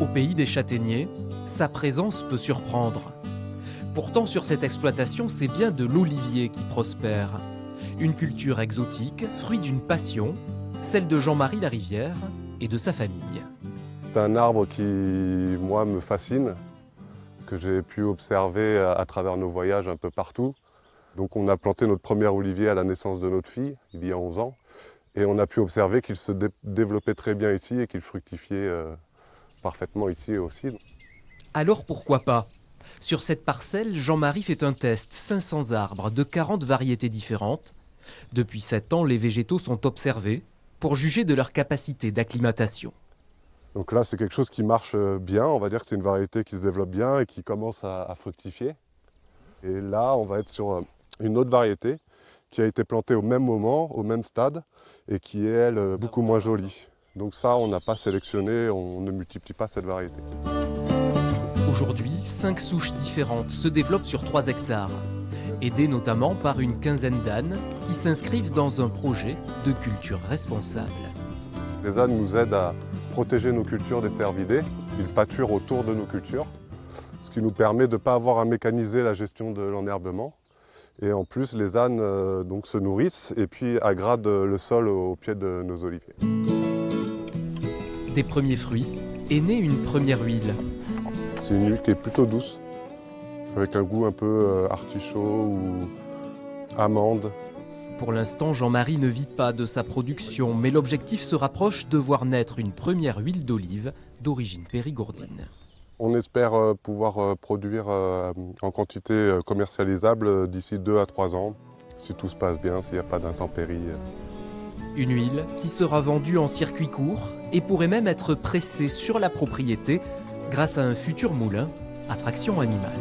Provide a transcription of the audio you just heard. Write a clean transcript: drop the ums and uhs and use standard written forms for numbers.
Au pays des châtaigniers, sa présence peut surprendre. Pourtant, sur cette exploitation, c'est bien de l'olivier qui prospère. Une culture exotique, fruit d'une passion, celle de Jean-Marie Larivière et de sa famille. C'est un arbre qui, moi, me fascine, que j'ai pu observer à travers nos voyages un peu partout. Donc on a planté notre premier olivier à la naissance de notre fille, il y a 11 ans, et on a pu observer qu'il se développait très bien ici et qu'il fructifiait parfaitement ici aussi. Alors pourquoi pas? Sur cette parcelle, Jean-Marie fait un test, 500 arbres de 40 variétés différentes. Depuis 7 ans, les végétaux sont observés pour juger de leur capacité d'acclimatation. Donc là, c'est quelque chose qui marche bien, on va dire que c'est une variété qui se développe bien et qui commence à fructifier. Et là, on va être sur une autre variété qui a été plantée au même moment, au même stade, et qui est, elle, beaucoup moins jolie. Donc ça, on n'a pas sélectionné, on ne multiplie pas cette variété. Aujourd'hui, 5 souches différentes se développent sur 3 hectares, aidées notamment par une quinzaine d'ânes qui s'inscrivent dans un projet de culture responsable. Les ânes nous aident à protéger nos cultures des cervidés. Ils pâturent autour de nos cultures, ce qui nous permet de ne pas avoir à mécaniser la gestion de l'enherbement. Et en plus, les ânes donc, se nourrissent et puis aggradent le sol au pied de nos oliviers. Des premiers fruits est née une première huile. C'est une huile qui est plutôt douce, avec un goût un peu artichaut ou amande. Pour l'instant, Jean-Marie ne vit pas de sa production, mais l'objectif se rapproche de voir naître une première huile d'olive d'origine périgourdine. On espère pouvoir produire en quantité commercialisable d'ici 2 à 3 ans, si tout se passe bien, s'il n'y a pas d'intempéries. Une huile qui sera vendue en circuit court et pourrait même être pressée sur la propriété grâce à un futur moulin à traction animale.